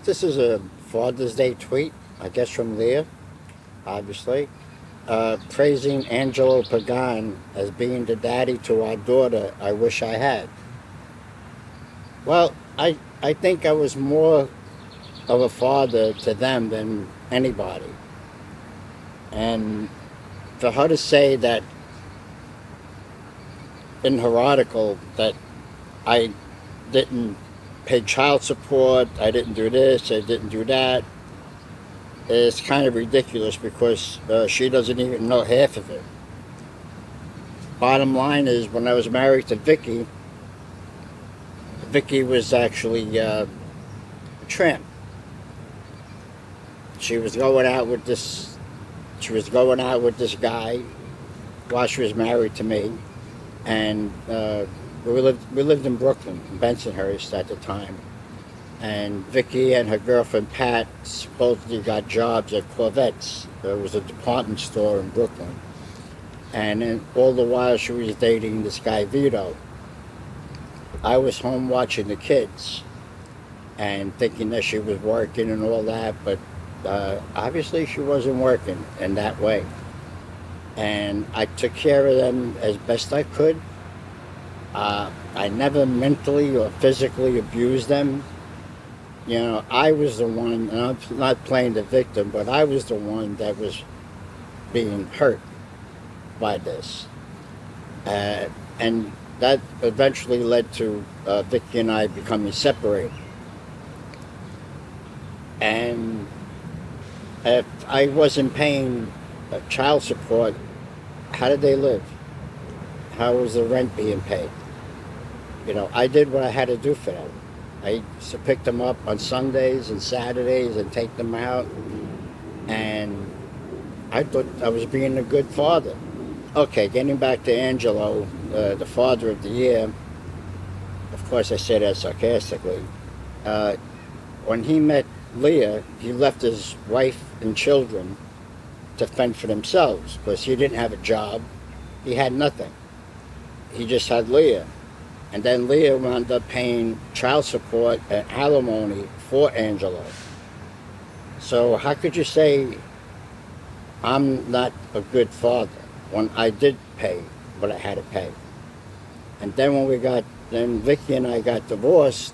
This is a Father's Day tweet, I guess from Leah, obviously, praising Angelo Pagan as being the daddy to our daughter I wish I had. Well, I think I was more of a father to them than anybody. And for her to say that in her article that I didn't pay child support, I didn't do this, I didn't do that, is kind of ridiculous because she doesn't even know half of it. Bottom line is, when I was married to Vicky, Vicky was actually a tramp. She was going out with this. She was going out with this guy while she was married to me, and we lived in Brooklyn, in Bensonhurst at the time. And Vicky and her girlfriend Pat supposedly got jobs at Corvettes. There was a department store in Brooklyn. And then all the while she was dating this guy Vito. I was home watching the kids and thinking that she was working and all that, but obviously she wasn't working in that way. And I took care of them as best I could. I never mentally or physically abused them. You know, I was the one, and I'm not playing the victim, but I was the one that was being hurt by this. And that eventually led to Vicky and I becoming separated. And if I wasn't paying child support, how did they live? How was the rent being paid? You know, I did what I had to do for them. I used to pick them up on Sundays and Saturdays and take them out. And I thought I was being a good father. Okay, getting back to Angelo, the father of the year. Of course, I say that sarcastically. When he met Leah, he left his wife and children to fend for themselves because he didn't have a job. He had nothing. He just had Leah. And then Leah wound up paying child support and alimony for Angelo. So how could you say I'm not a good father when I did pay what I had to pay? And then then Vicky and I got divorced,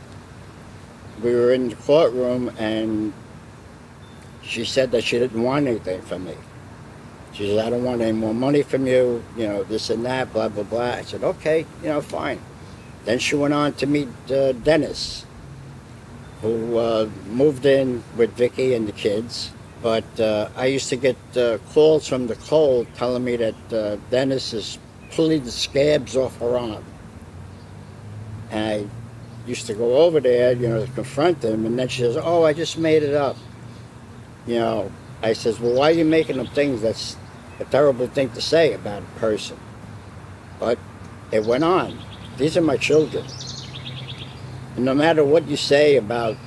we were in the courtroom and she said that she didn't want anything from me. She said, I don't want any more money from you, you know, this and that, blah, blah, blah. I said, okay, you know, fine. Then she went on to meet Dennis, who moved in with Vicky and the kids. But I used to get calls from the cold telling me that Dennis is pulling the scabs off her arm. And I used to go over there, you know, to confront him. And then she says, oh, I just made it up. You know, I says, well, why are you making up things? That's a terrible thing to say about a person. But it went on. These are my children. And no matter what you say about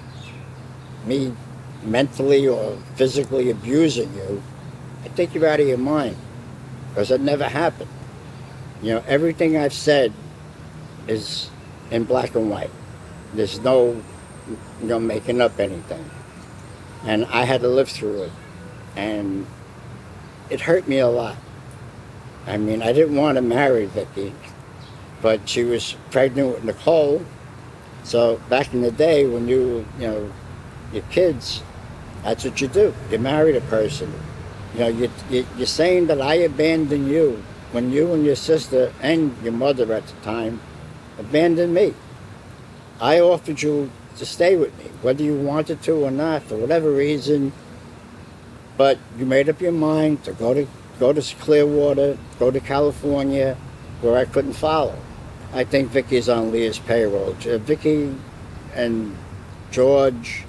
me mentally or physically abusing you, I think you're out of your mind, because it never happened. You know, everything I've said is in black and white. There's no, making up anything. And I had to live through it. And it hurt me a lot. I mean, I didn't want to marry Vicky, but she was pregnant with Nicole. So back in the day when your kids, that's what you do. You married a person. You know, you're saying that I abandoned you when you and your sister and your mother at the time abandoned me. I offered you to stay with me, whether you wanted to or not, for whatever reason. But you made up your mind to go to Clearwater, go to California, where I couldn't follow. I think Vicky's on Leah's payroll. Vicky and George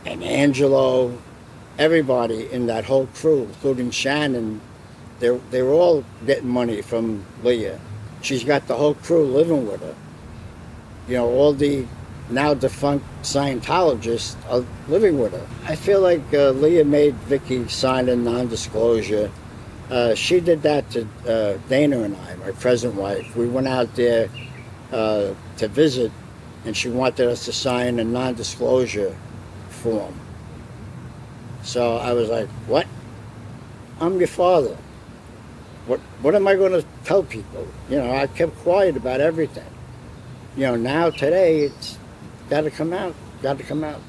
and Angelo, everybody in that whole crew, including Shannon, they're all getting money from Leah. She's got the whole crew living with her. You know, all the now defunct Scientologists are living with her. I feel like Leah made Vicky sign a non-disclosure. She did that to Dana and I, my present wife. We went out there to visit, and she wanted us to sign a non-disclosure for him. So I was like, what? I'm your father. What am I going to tell people? You know, I kept quiet about everything. You know, now today it's got to come out. Got to come out.